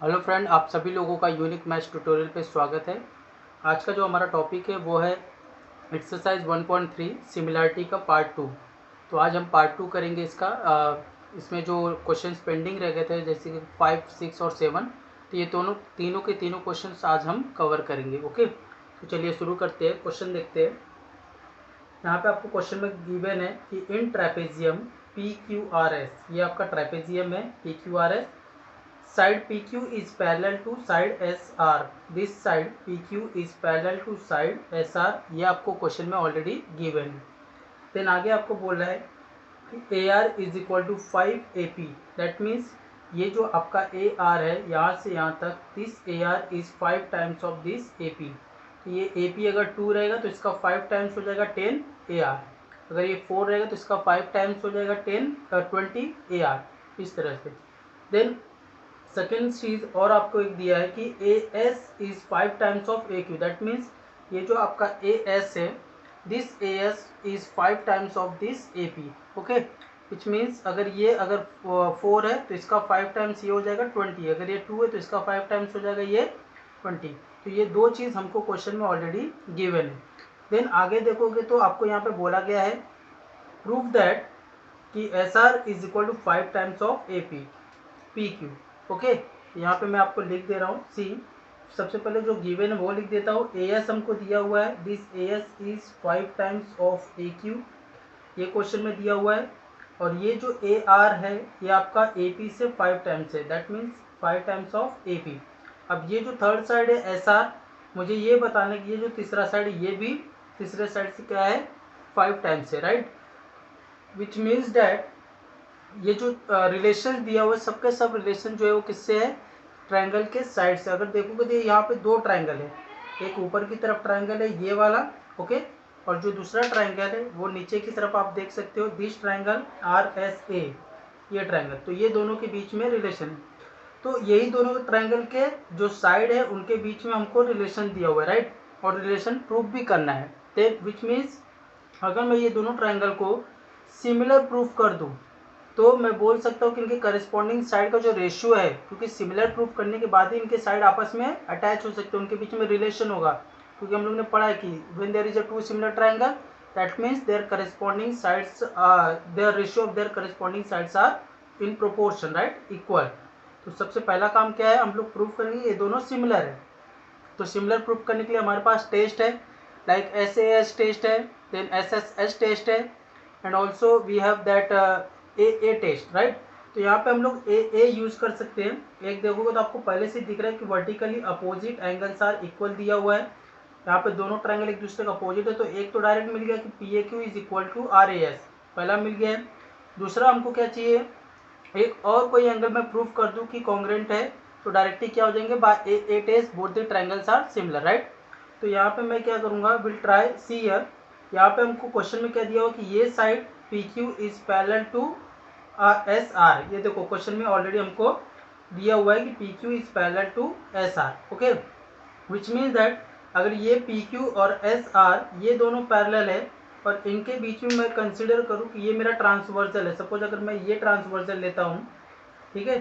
Hello friend, आप सभी लोगों का यूनिक मैथ्स ट्यूटोरियल पे स्वागत है। आज का जो हमारा टॉपिक है वो है एक्सरसाइज 1.3 सिमिलरिटी का पार्ट 2। तो आज हम पार्ट 2 करेंगे इसका। इसमें जो क्वेश्चंस पेंडिंग रह गए थे जैसे कि 5, 6 और 7, तो ये तीनों के तीनों क्वेश्चंस आज हम कवर करेंगे। ओके, तो चलिए शुरू करते हैं। क्वेश्चन देखते हैं। यहाँ पे आपको क्वेश्चन में गिवन है कि in trapezium p q r s, ये आपका ट्रेपेजियम है p q r s, side PQ is parallel to side SR, this side PQ is parallel to side SR, ये आपको क्वेश्चन में ऑलरेडी गिवन है। देन आगे आपको बोल रहा है कि AR is equal to 5AP, that means ये जो आपका AR है यहाँ से यहाँ तक, this AR is 5 times of this AP। तो ये AP अगर 2 रहेगा तो इसका 5 टाइम्स हो जाएगा 10 AR, अगर ये 4 रहेगा तो इसका 5 टाइम्स हो जाएगा 20 AR, इस तरह से। देन सेकेंड चीज और आपको एक दिया है कि A S is 5 times of A Q, that means ये जो आपका ए एस है, this A S is 5 times of this A P. Okay, which means अगर 4 है तो इसका 5 टाइम्स ये हो जाएगा 20, अगर ये 2 है तो इसका 5 टाइम्स हो जाएगा ये 20। तो ये दो चीज़ हमको क्वेश्चन में ऑलरेडी गिवन है। देन आगे देखोगे तो आपको यहाँ पे बोला गया है प्रूव दैट कि S R is equal to 5 times of A P P Q. Okay, यहाँ पे मैं आपको लिख दे रहा हूँ। सी, सबसे पहले जो गिवन है वो लिख देता हूँ। ए एस हमको दिया हुआ है, this A S is 5 times of A Q, ये क्वेश्चन में दिया हुआ है। और ये जो ए आर है ये आपका ए पी से 5 टाइम्स है, that means 5 times of A P. अब ये जो थर्ड साइड है एस आर, मुझे ये बताना कि ये जो तीसरा साइड है ये भी तीसरे साइड से क्या है, 5 टाइम्स है, राइट। विच मीन्स डैट ये जो रिलेशन दिया हुआ है सबके सब रिलेशन जो है वो किससे है, ट्रायंगल के साइड से। अगर देखोगे तो यहाँ पे दो ट्रायंगल है, एक ऊपर की तरफ ट्रायंगल है ये वाला, ओके, और जो दूसरा ट्रायंगल है वो नीचे की तरफ आप देख सकते हो, this triangle R S A, ये ट्रायंगल। तो ये दोनों के बीच में रिलेशन है। तो यही दोनों ट्रायंगल के जो साइड है उनके बीच में हमको रिलेशन दिया हुआ है, राइट, और रिलेशन प्रूव भी करना है। विच मीन्स अगर मैं ये दोनों ट्रायंगल को सिमिलर प्रूफ कर दूँ तो मैं बोल सकता हूँ कि इनके करस्पॉन्डिंग साइड का जो रेशियो है, क्योंकि सिमिलर प्रूफ करने के बाद ही इनके साइड आपस में अटैच हो सकते हैं, उनके बीच में रिलेशन होगा। क्योंकि हम लोग ने पढ़ा है कि when there is a two similar triangle that means their corresponding sides, their ratio of their corresponding sides are in proportion, right, equal. तो सबसे पहला काम क्या है, हम लोग प्रूफ करेंगे ये दोनों सिमिलर है। तो सिमिलर प्रूफ करने के लिए हमारे पास टेस्ट है, लाइक SAS टेस्ट है, देन SSS टेस्ट है, and also we have that A test, right. तो यहाँ पे हम लोग ए यूज कर सकते हैं। एक देखोगे तो आपको पहले से दिख रहा है कि vertically opposite angles are equal दिया हुआ है। यहाँ पे दोनों ट्रायंगल एक दूसरे का अपोजिट है, तो एक तो डायरेक्ट मिल गया कि P A Q is equal to R A S, पहला मिल गया है। दूसरा हमको क्या चाहिए, एक और कोई एंगल मैं प्रूफ कर दूं कि कॉन्ग्रेंट है, तो डायरेक्टली क्या हो जाएंगे, by A test both the triangles are similar, right. तो यहाँ पे मैं क्या करूँगा, विल ट्राई सी हियर। यहाँ पे हमको क्वेश्चन में क्या दिया हुआ कि ये side P Q is parallel to S R, ये देखो क्वेश्चन में ऑलरेडी हमको दिया हुआ है कि P Q is parallel to S R, okay, which means that अगर ये पी क्यू और एस आर ये दोनों पैरेलल है और इनके बीच में मैं कंसिडर करूँ कि ये मेरा ट्रांसवर्सल है, सपोज अगर मैं ये ट्रांसवर्सल लेता हूँ, ठीक है,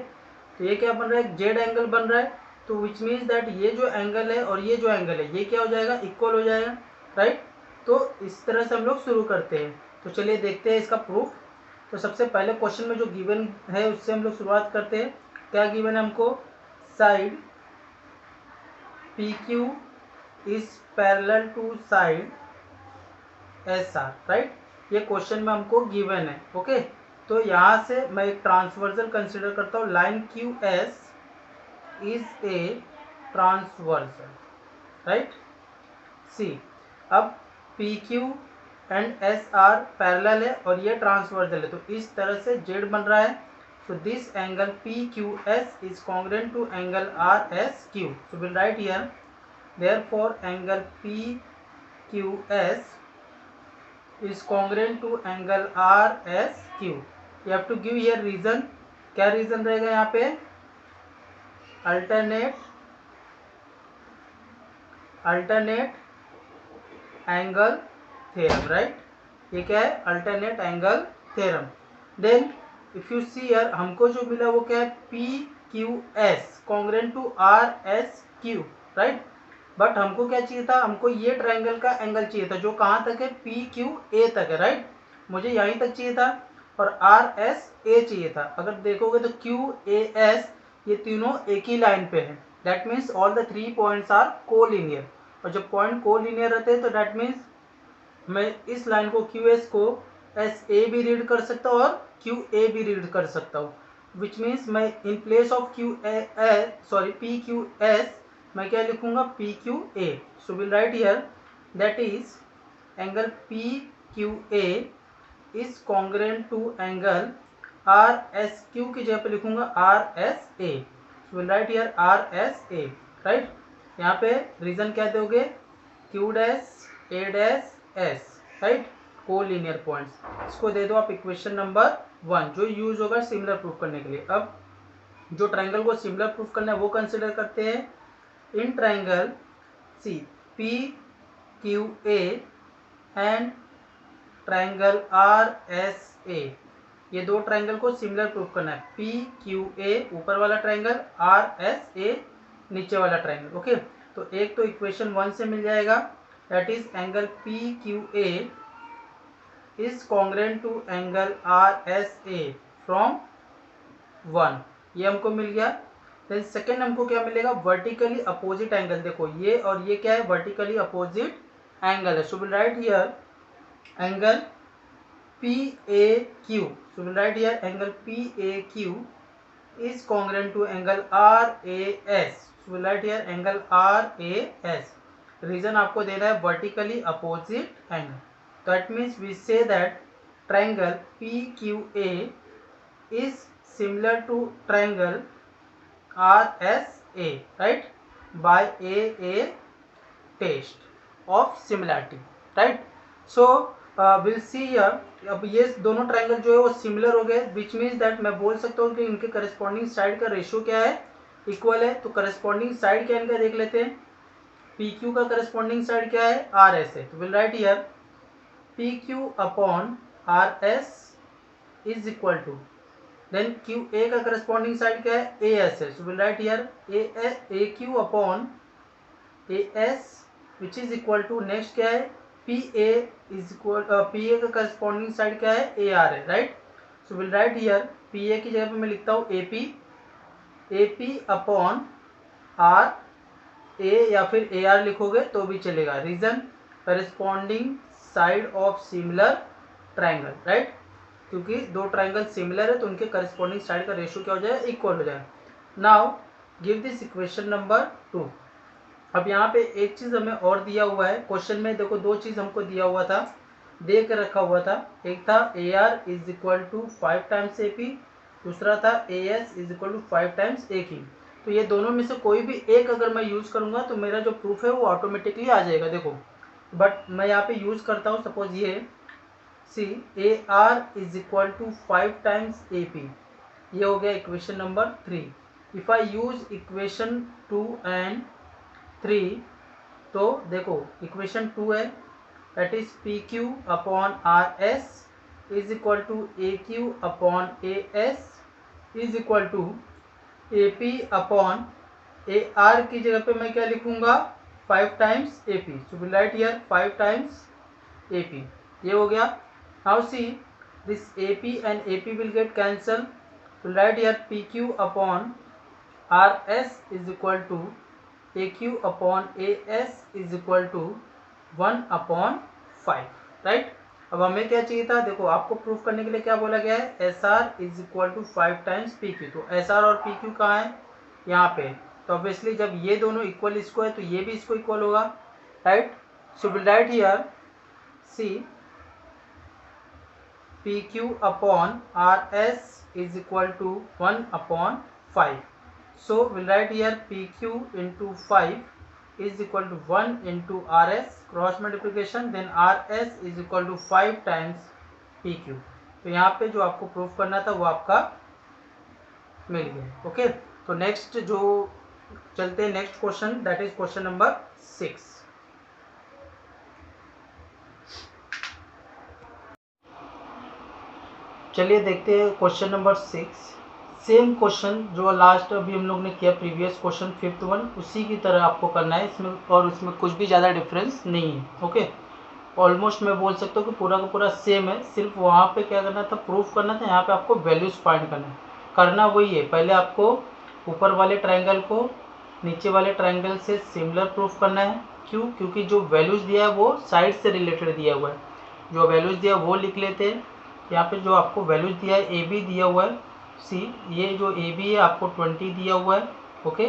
तो ये क्या बन रहा है, जेड एंगल बन रहा है। तो विच मीन्स दैट ये जो एंगल है और ये जो एंगल है ये क्या हो जाएगा, इक्वल हो जाएगा, राइट। तो इस तरह से हम लोग शुरू करते हैं। तो चलिए देखते हैं इसका प्रूफ। तो सबसे पहले क्वेश्चन में जो गिवन है उससे हम लोग शुरुआत करते हैं। क्या गिवन है हमको, side P Q is parallel to side S R, right, ये क्वेश्चन में हमको गिवन है, ओके। तो यहाँ से मैं एक ट्रांसवर्सल कंसिडर करता हूँ, line q S is a transversal, right. See, अब p q and s r parallel है और ये ट्रांसवर्सल है, तो इस तरह से जेड बन रहा है। तो this angle P Q S is congruent to angle R S Q, so will write here therefore angle P Q S is congruent to angle RSQ. You have to give here reason. क्या reason रहेगा यहाँ पे, alternate angle theorem, right, ये क्या है, alternate angle theorem. Then if you see here हमको जो मिला वो क्या है, P Q S congruent to R S Q, right. But हमको क्या चाहिए था, हमको ये ट्रायंगल का एंगल चाहिए था जो कहाँ तक है, पी क्यू ए तक है, राइट। मुझे यहीं तक चाहिए था और आर एस ए चाहिए था। अगर देखोगे तो क्यू ए एस ये तीनों एक ही लाइन पे है, that means all the 3 points are collinear. और जब पॉइंट कोलिनियर रहते हैं तो दैट मीन्स मैं इस लाइन को क्यू एस को एस ए भी रीड कर सकता हूँ और क्यू ए भी रीड कर सकता हूँ, विच मीन्स मैं in place of q a p Q s मैं क्या लिखूंगा, p Q a. So will write here that is angle P Q A is congruent to angle R S q की जगह पे लिखूंगा r S a. So will write here r S a, right. यहाँ पे reason क्या दोगे, q dash a dash s, right, collinear points. इसको दे दो आप इक्वेशन नंबर 1 जो यूज होगा सिमिलर प्रूफ करने के लिए। अब जो ट्रायंगल को सिमिलर प्रूफ करना है वो कंसिडर करते हैं। In triangle C P Q A and triangle R S A, ये दो ट्रायंगल को सिमिलर प्रूफ करना है। पी क्यू ए ऊपर वाला ट्रायंगल, आर एस ए नीचे वाला ट्रायंगल, ओके। तो एक तो इक्वेशन 1 से मिल जाएगा, that is angle P Q A is congruent to angle R S A from 1, ये हमको मिल गया। देन सेकेंड हमको क्या मिलेगा, वर्टिकली अपोजिट एंगल। देखो ये और ये क्या है, वर्टिकली अपोजिट एंगल है। So will write here angle P A Q. So will write here angle P A Q is congruent to angle RAS. So we'll write here angle RAS. Reason आपको देना है vertically opposite angle. That means we say that triangle PQA is similar to triangle RSA, right? By a test of similarity, right? So we'll see here. अब ये दोनों triangle जो है वो similar हो गए, विच मीन्स दैट मैं बोल सकता हूँ कि इनके करस्पॉन्डिंग साइड का रेशियो क्या है, इक्वल है। तो करस्पॉन्डिंग साइड क्या इनका देख लेते हैं। पी क्यू का करस्पॉन्डिंग साइड क्या है, आर एस है। तो we'll right here P Q upon R S is equal to, then Q A का करस्पॉन्डिंग साइड क्या है, ए एस है। So will write here A Q upon A S which is equal to, next क्या है, P A is equal, P A का corresponding side क्या है, A R है, right. So will write here P A की जगह पे मैं लिखता हूँ A P upon R A, या फिर ए आर लिखोगे तो भी चलेगा। Reason corresponding side of similar triangle, right, क्योंकि दो ट्रायंगल सिमिलर है तो उनके करस्पॉन्डिंग साइड का रेशियो क्या हो जाएगा, इक्वल हो जाएगा। Now give this equation number 2। अब यहाँ पे एक चीज़ हमें और दिया हुआ है क्वेश्चन में, देखो दो चीज़ हमको दिया हुआ था, दे कर रखा हुआ था। एक था A are is equal to 5 times A P, दूसरा था A S is equal to 5 times A Q. तो ये दोनों में से कोई भी एक अगर मैं यूज़ करूँगा तो मेरा जो प्रूफ है वो ऑटोमेटिकली आ जाएगा। देखो बट मैं यहाँ पे यूज़ करता हूँ, सपोज ये c a are is equal to 5 times A P, ये हो गया equation number 3। If I use equation 2 and 3, तो देखो इक्वेशन 2 है, that is p Q upon R S is equal to A Q upon A S is equal to a P upon a r की जगह पे मैं क्या लिखूंगा, 5 times A p. So will write here 5 times A P, ये हो गया। Now see this A P and A P will get cancel. We'll right here P Q upon R S is equal to A Q upon A S is equal to 1/5, right. अब हमें क्या चाहिए था, देखो आपको proof करने के लिए क्या बोला गया है, S R is equal to 5 times P Q. तो एस आर और पी क्यू कहाँ है, यहाँ पे। तो ऑब्वियसली जब ये दोनों इक्वल इसको है तो ये भी इसको इक्वल होगा, right. So will write here see P Q upon R S is equal to 1/5. So we'll write here PQ into 5 is equal to 1 into RS, cross multiplication, then RS is equal to 5 times PQ. तो यहाँ पे जो आपको proof करना था वो आपका मिल गया, ओके। तो नेक्स्ट जो चलते हैं next question, that is question number 6। चलिए देखते हैं क्वेश्चन नंबर 6। सेम क्वेश्चन जो लास्ट अभी हम लोग ने किया प्रीवियस क्वेश्चन 5th वन, उसी की तरह आपको करना है इसमें, और इसमें कुछ भी ज़्यादा डिफरेंस नहीं है। ओके, ऑलमोस्ट मैं बोल सकता हूँ कि पूरा का पूरा सेम है, सिर्फ वहाँ पे क्या करना था, प्रूफ करना था, यहाँ पे आपको वैल्यूज फाइंड करना है। करना वही है, पहले आपको ऊपर वाले ट्रायंगल को नीचे वाले ट्रायंगल से सिमिलर प्रूफ करना है। क्यों? क्योंकि जो वैल्यूज दिया है वो साइड से रिलेटेड दिया हुआ है। जो वैल्यूज दिया है वो लिख लेते हैं। यहाँ पे जो आपको वैल्यूज दिया है, ए बी दिया हुआ है, सी, ये जो ए बी है आपको 20 दिया हुआ है। ओके,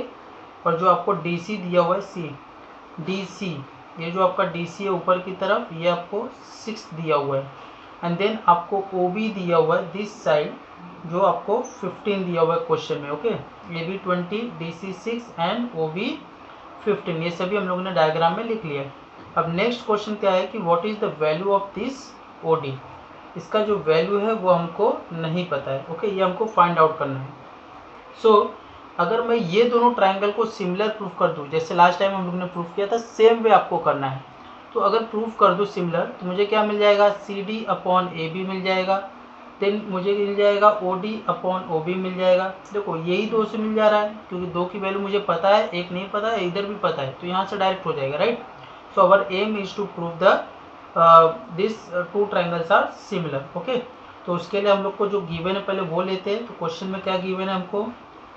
और जो आपको डी सी दिया हुआ है, सी डी सी, ये जो आपका डी सी है ऊपर की तरफ, ये आपको 6 दिया हुआ है। एंड देन आपको ओ बी दिया हुआ है दिस साइड, जो आपको 15 दिया हुआ है क्वेश्चन में। Okay, A B 20, D C 6 and O B 15, ये सभी हम लोगों ने डायग्राम में लिख लिया है। अब नेक्स्ट क्वेश्चन क्या है कि what is the value of this O D, इसका जो वैल्यू है वो हमको नहीं पता है। ओके, ये हमको फाइंड आउट करना है। सो अगर मैं ये दोनों ट्रायंगल को सिमिलर प्रूफ कर दूं, जैसे लास्ट टाइम हम लोग ने प्रूफ किया था, सेम वे आपको करना है। तो अगर प्रूफ कर दूं सिमिलर, तो मुझे क्या मिल जाएगा, सी डी अपॉन ए बी मिल जाएगा। देन मुझे मिल जाएगा ओ डी अपॉन ओ बी मिल जाएगा। देखो यही दो से मिल जा रहा है, क्योंकि दो की वैल्यू मुझे पता है, एक नहीं पता है, इधर भी पता है, तो यहाँ से डायरेक्ट हो जाएगा, right. So our aim is to prove the this two triangles are similar. Okay, तो उसके लिए हम लोग को जो गिवन है पहले वो लेते हैं। तो क्वेश्चन में क्या गिवन है हमको,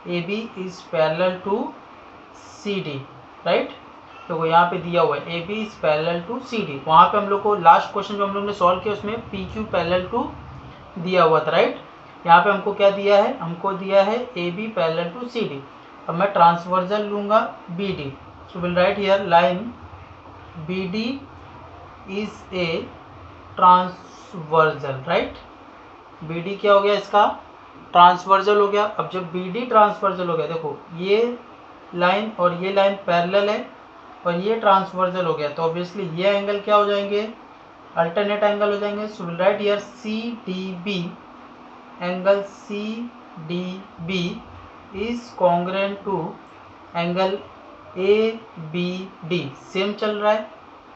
A B is parallel to C D, right. तो यहाँ पे दिया हुआ है A B is parallel to C D. वहाँ पे हम लोग को लास्ट क्वेश्चन जो हम लोग ने सॉल्व किया उसमें पी क्यू पैरेलल टू दिया हुआ था, राइट। यहाँ पे हमको क्या दिया है, हमको दिया है A B parallel to C D. अब मैं ट्रांसवर्जल लूँगा B D, so will write here line B D is a transversal, right. B D क्या हो गया, इसका ट्रांसवर्जल हो गया। अब जब बी डी ट्रांसवर्जल हो गया, देखो ये लाइन और ये लाइन पैरेलल है और ये ट्रांसवर्जल हो गया, तो ऑब्वियसली ये एंगल क्या हो जाएंगे, अल्टरनेट एंगल हो जाएंगे। So will write here C D B, angle C D B is congruent to angle A B D. Same चल रहा है,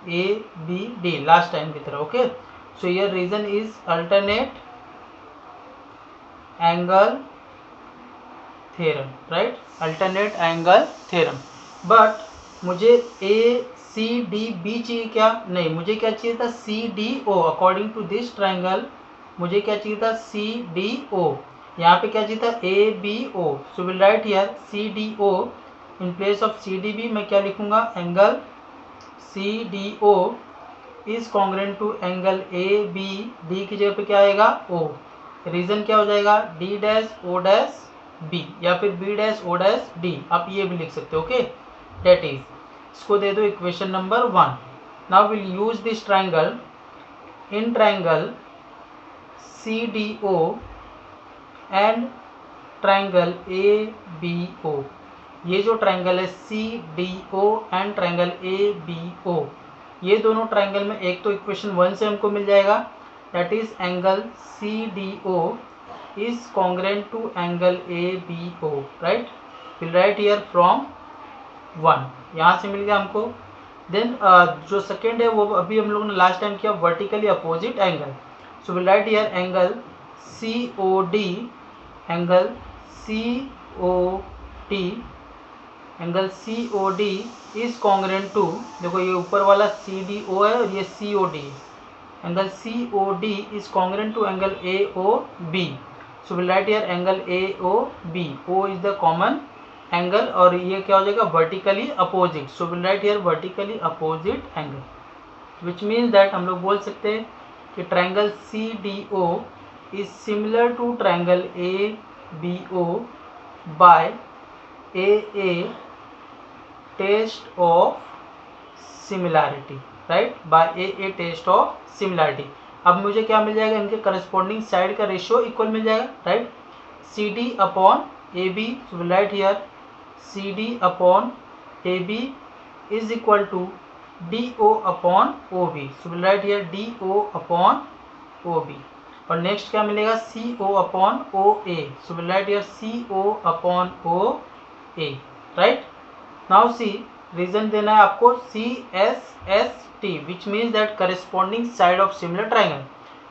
A B D last time की तरह। Okay, so here reason is alternate angle theorem, right, alternate angle theorem. But मुझे A C D B चाहिए क्या, नहीं, मुझे क्या चाहिए था, C D O. According to this triangle मुझे क्या चाहिए था, सी डी ओ। यहाँ पे क्या चाहिए था, A B O. So will write here C D O, in place of C D B मैं क्या लिखूंगा, angle C D O is congruent to angle A B D की जगह पे क्या आएगा, ओ। रीजन क्या हो जाएगा, D dash O dash B, या फिर B dash O dash D, आप ये भी लिख सकते हो। ओके, डेट इज, इसको दे दो equation number 1। Now we'll use this triangle, in triangle C D O and triangle A B O. ये जो ट्रायंगल है C D O and triangle A B O, ये दोनों ट्रायंगल में एक तो इक्वेशन 1 से हमको मिल जाएगा, that is angle CDO is congruent to angle ABO, right. we'll write here from 1, यहाँ से मिल गया हमको। देन जो सेकेंड है वो अभी हम लोगों ने लास्ट टाइम किया, vertically opposite angle. So will write here angle COD, angle COD, angle COD is congruent to, देखो ये ऊपर वाला CDO है और ये COD है, angle COD is congruent to angle AOB. So we'll write here angle AOB. O is the common angle और ये क्या हो जाएगा, vertically opposite. So we'll write here vertically opposite angle, which means that हम लोग बोल सकते हैं कि triangle CDO is similar to triangle ABO by AA test of similarity, right, by A test of similarity. अब मुझे क्या मिल जाएगा, इनके करस्पॉन्डिंग साइड का रेशियो इक्वल मिल जाएगा, right. C D upon A b, so will write here C D upon A B is equal to D o upon O B, so will write here d o upon O b. और next क्या मिलेगा, c o upon O a, so will write here c o upon O A, right. Now see, reason देना है आपको C S S T, which means that corresponding side of similar triangle.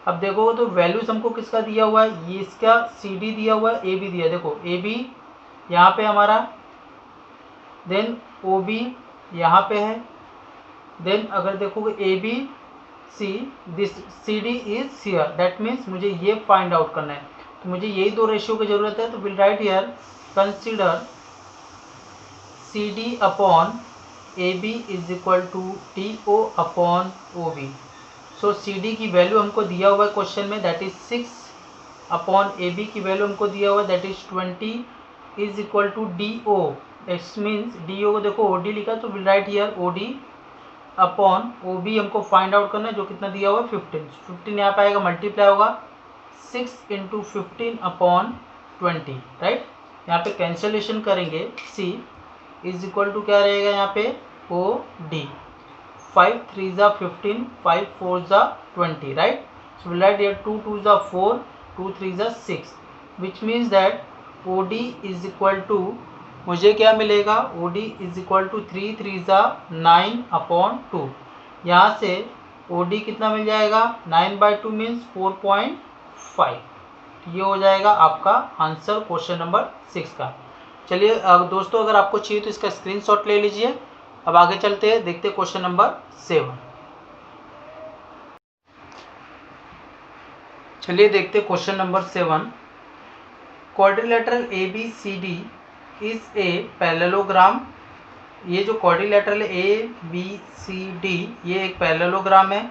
अब देखो तो values हमको किसका दिया हुआ है, ये इसका सी डी दिया हुआ है, ए बी दिया, देखो ए बी यहाँ पे हमारा, देन ओ बी यहाँ पे है, देन अगर देखोगे A B C, this C D is here, that means मुझे ये फाइंड आउट करना है। तो मुझे यही दो रेशियो की जरूरत है, तो we'll right here consider C D upon A B is equal to T O upon O B. So C D की वैल्यू हमको दिया हुआ है क्वेश्चन में, दैट इज 6 अपॉन ए बी की वैल्यू हमको दिया हुआ है, that is 20 is equal to D O. It's means D O को देखो ओ डी लिखा, तो we'll right here O D upon O B हमको फाइंड आउट करना है, जो कितना दिया हुआ है 15 यहाँ पे आएगा, मल्टीप्लाई होगा 6 इंटू 15 अपॉन 20, राइट। यहाँ पे कैंसिलेशन करेंगे, सी इज इक्वल टू क्या रहेगा यहाँ पे ओ डी, 5 3 ज़ा 15, 5 4 ज़ा 20, right. So will write here 2 2 ज़ा 4, 2 3 ज़ा 6, which means that O D is equal to, मुझे क्या मिलेगा, O D is equal to 3 3 ज़ा 9 अपॉन 2। यहाँ से ओ डी कितना मिल जाएगा, 9/2 मीन्स 4.5। ये हो जाएगा आपका आंसर क्वेश्चन नंबर 6 का। चलिए दोस्तों, अगर आपको चाहिए तो इसका स्क्रीनशॉट ले लीजिए। अब आगे चलते हैं, देखते हैं क्वेश्चन नंबर 7। चलिए देखते हैं question number 7। Quadrilateral A B C D is a parallelogram. ये जो quadrilateral A B C D ये एक पैरेललोग्राम है।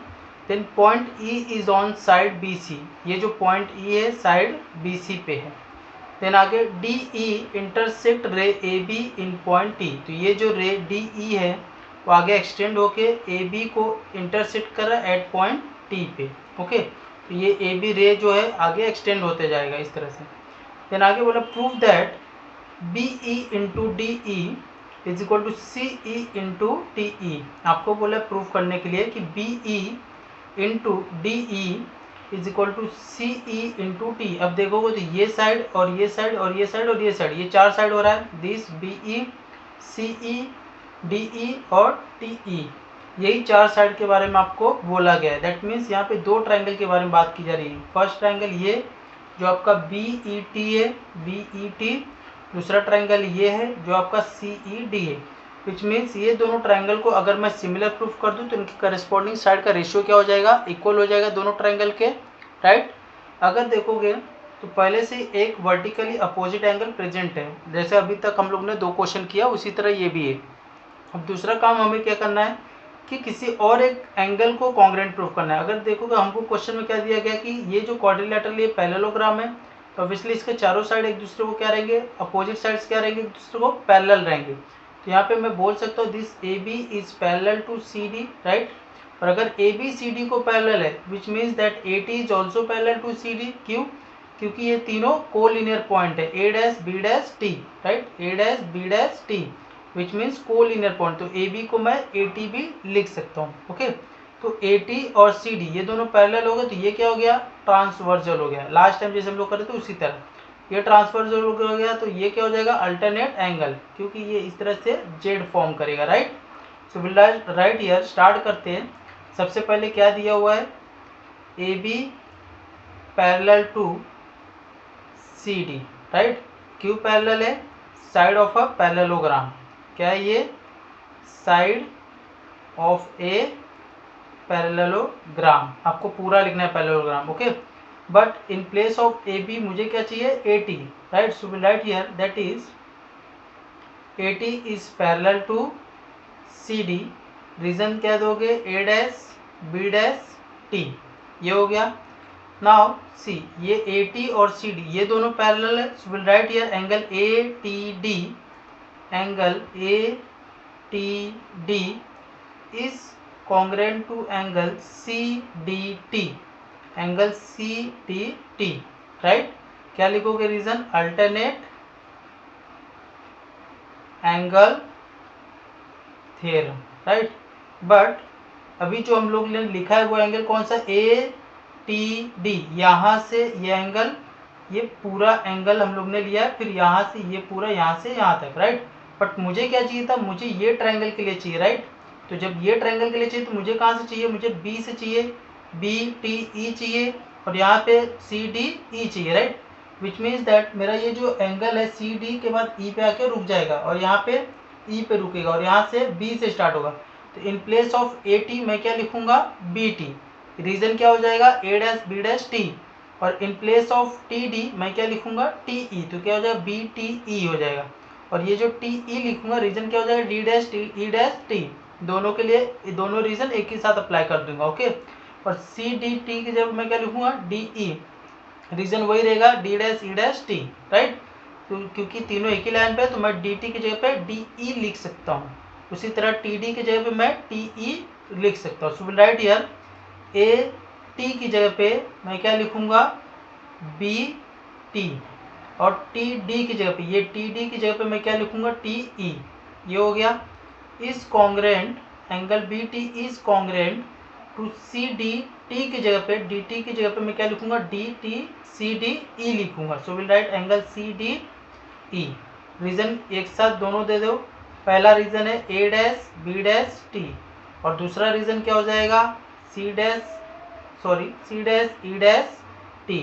Then point E is on side B C, ये जो पॉइंट ई है साइड बी सी पे है। देन आगे डी ई इंटरसेक्ट रे A be in point T, तो ये जो रे डी ई है वो आगे एक्सटेंड होके ए बी को इंटरसेक्ट कर रहा है एट पॉइंट टी पे, ओके। तो ये ए बी रे जो है आगे एक्सटेंड होते जाएगा इस तरह से। देन आगे बोला prove that B E into D E is equal to C E into T E. आपको बोला प्रूव करने के लिए कि B E into D E is equal to C E into T. अब देखोगे तो ये साइड और ये साइड और ये साइड और ये साइड, ये 4 साइड हो रहा है, this B E, C E, D E और टी ई, यही 4 साइड के बारे में आपको बोला गया है। दैट मीन्स यहाँ पे 2 ट्रायंगल के बारे में बात की जा रही है। फर्स्ट ट्रायंगल ये जो आपका बी ई टी है, बी ई टी, दूसरा ट्रायंगल ये है जो आपका सी ई डी है। विच मीन्स ये दोनों ट्रायंगल को अगर मैं सिमिलर प्रूफ कर दूं तो इनके करस्पॉन्डिंग साइड का रेशियो क्या हो जाएगा, इक्वल हो जाएगा दोनों ट्रायंगल के, राइट। अगर देखोगे तो पहले से एक वर्टिकली अपोजिट एंगल प्रेजेंट है, जैसे अभी तक हम लोग ने 2 क्वेश्चन किया उसी तरह ये भी है। अब दूसरा काम हमें क्या करना है कि किसी और एक एंगल को कॉन्ग्रुएंट प्रूफ करना है। अगर देखोगे हमको क्वेश्चन में क्या दिया गया कि ये जो क्वाड्रिलेटरल ये पैरेललोग्राम है, तो ऑब्वियसली इसके चारों साइड एक दूसरे को क्या रहेंगे, अपोजिट साइड्स क्या रहेंगे, एक दूसरे को पैरेलल रहेंगे। तो यहाँ पे मैं बोल सकता हूँ this a B is parallel to C D, right. और अगर ए बी सी डी को पैरेलल है which means that a T is also parallel to C d. क्यों? क्योंकि ये तीनों कोलिनियर पॉइंट है, a dash B dash t, right, a dash B dash t, which means collinear point. तो a B को मैं A T भी लिख सकता हूँ, ओके। तो ए टी और सी डी ये दोनों पैरेलल हो गए, तो ये क्या हो गया, ट्रांसवर्जल हो गया। लास्ट टाइम जैसे हम लोग कर रहे थे उसी तरह ये ट्रांसवर्जल हो गया, तो ये क्या हो जाएगा, अल्टरनेट एंगल, क्योंकि ये इस तरह से जेड फॉर्म करेगा, right. So will write here, start करते हैं। सबसे पहले क्या दिया हुआ है, A B parallel to C D, right. क्यों पैरेलल है, साइड ऑफ अ पैरेललोग्राम। क्या है ये, साइड ऑफ ए पैरेललोग्राम। आपको पूरा लिखना है parallelogram, okay. But in place of A B मुझे क्या चाहिए, A T, right. So will write here that is A T is parallel to C D. Reason क्या दोगे, A dash B dash T, ये हो गया। नाउ सी, ये A T और सी डी ये दोनों पैरेलल है। So will write here angle A T D, angle A T D is congruent to angle C D T, angle C D T, right. क्या लिखोगे reason, alternate angle theorem, right. But अभी जो हम लोग ने लिखा है वो एंगल कौन सा, ए टी डी, यहाँ से ये एंगल, ये पूरा एंगल हम लोग ने लिया, फिर यहाँ से ये पूरा, यहाँ से यहाँ तक, राइट। बट मुझे क्या चाहिए था, मुझे ये ट्रायंगल के लिए चाहिए, राइट। तो जब ये ट्रायंगल के लिए चाहिए तो मुझे कहाँ से चाहिए, मुझे बी से चाहिए, बी टी ई चाहिए और यहाँ पे सी डी ई चाहिए, राइट। विच मीन्स दैट मेरा ये जो एंगल है सी डी के बाद ई पे आके रुक जाएगा और यहाँ पे ई पे रुकेगा और यहाँ से बी से स्टार्ट होगा। तो इन प्लेस ऑफ ए टी मैं क्या लिखूंगा, बी टी। रीजन क्या हो जाएगा, ए डैश बी डैश टी। और इन प्लेस ऑफ टी डी मैं क्या लिखूंगा, टी ई। तो क्या हो जाएगा, बी टी ई हो जाएगा। और ये जो टी ई लिखूंगा रीजन क्या हो जाएगा, D dash T E dash T. दोनों के लिए दोनों रीजन एक ही साथ अप्लाई कर दूंगा, ओके। और सी डी टी की जगह मैं क्या लिखूंगा, डी ई। रीजन वही रहेगा, D dash e dash t, right. क्योंकि तीनों एक ही लाइन पे है तो मैं डी टी की जगह पे डी ई लिख सकता हूँ। उसी तरह टी डी की जगह पे मैं टी ई लिख सकता हूँ। So will write here A T की जगह पे मैं क्या लिखूंगा, बी टी। और टी डी की जगह पे, ये टी डी की जगह पे मैं क्या लिखूंगा, टी ई। ये हो गया। Is congruent, angle B T is congruent to C D T की जगह पे, डी टी की जगह पे मैं क्या लिखूंगा, d t c d e लिखूंगा। So will write angle C d e. Reason एक साथ दोनों दे दो। पहला रीजन है a dash B dash t और दूसरा रीजन क्या हो जाएगा, c dash e dash T.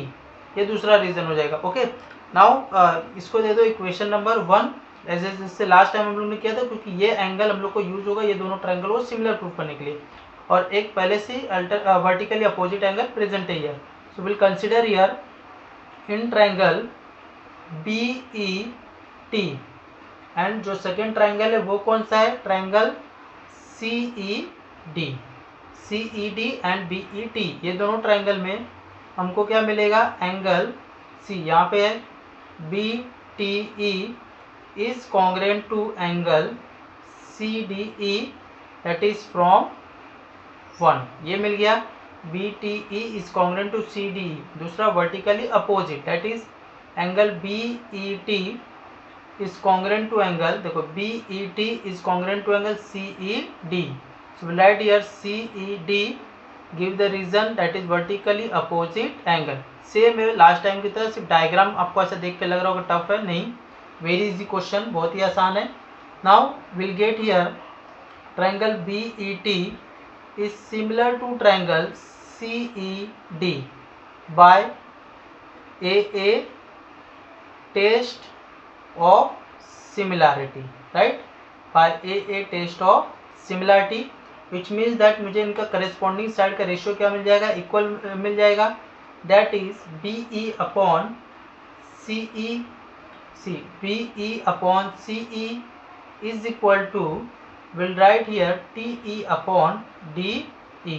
ये दूसरा रीजन हो जाएगा, ओके। नाउ इसको दे दो इक्वेशन नंबर 1, जैसे लास्ट टाइम हम लोग ने किया था, क्योंकि ये एंगल हम लोग को यूज होगा ये दोनों ट्रायंगल को सिमिलर प्रूफ करने के लिए। और एक पहले से वर्टिकली अपोजिट एंगल प्रेजेंट है here. So we'll consider here in triangle B E T and जो सेकेंड ट्रायंगल है वो कौन सा है, triangle C E D. C E D and B E T, ये दोनों ट्रायंगल में हमको क्या मिलेगा, एंगल सी यहाँ पे है, b t e is congruent to angle C d e that is from 1। ये मिल गया, b t e is congruent to C d e. दूसरा vertically opposite that is angle b E t is congruent to angle, देखो b E t is congruent to angle c E d. So we'll write here CED, give the reason that is vertically opposite angle। Same है last time की तरह, सिर्फ diagram आपको ऐसा देख के लग रहा होगा टफ है, नहीं, वेरी इजी क्वेश्चन, बहुत ही आसान है। Now will get here triangle BET is similar to triangle CED by a test of similarity, right? By a test of similarity, which means that मुझे इनका करेस्पॉन्डिंग साइड का ratio क्या मिल जाएगा, equal मिल जाएगा। That is B E upon C E C, B E upon C E is equal to, we'll right here T E upon D E,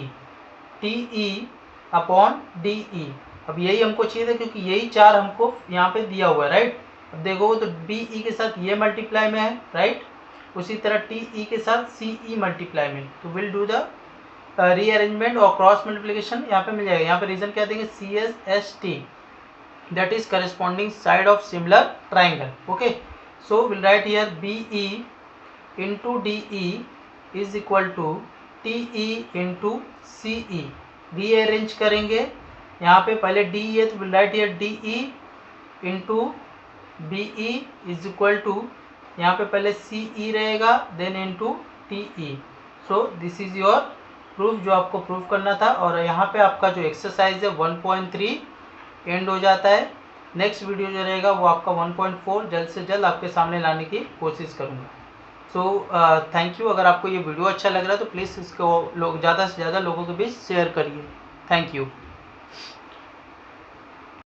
T E upon D E. अब यही हमको चाहिए था क्योंकि यही चार हमको यहाँ पे दिया हुआ है, राइट। अब देखोगे तो डी ई के साथ ये मल्टीप्लाई में है, राइट। उसी तरह टी ई के साथ सी ई मल्टीप्लाई में। तो विल डू द रीअरेंजमेंट और क्रॉस मल्टीप्लिकेशन यहाँ पे मिल जाएगा। यहाँ पे रीजन क्या देंगे, C S S T, that is corresponding side of similar triangle, okay. So will write here B E into D E is equal to T E into C E. Rearrange करेंगे, यहाँ पे पहले D E है तो we'll right here D E into B E is equal to, यहाँ पे पहले C E रहेगा then into T E. So this is your proof जो आपको प्रूफ करना था। और यहाँ पे आपका जो एक्सरसाइज है 1.3 एंड हो जाता है। नेक्स्ट वीडियो जो रहेगा वो आपका 1.4 जल्द से जल्द आपके सामने लाने की कोशिश करूँगा। So thank you. अगर आपको ये वीडियो अच्छा लग रहा है तो प्लीज़ इसको ज़्यादा से ज़्यादा लोगों के बीच शेयर करिए। Thank you.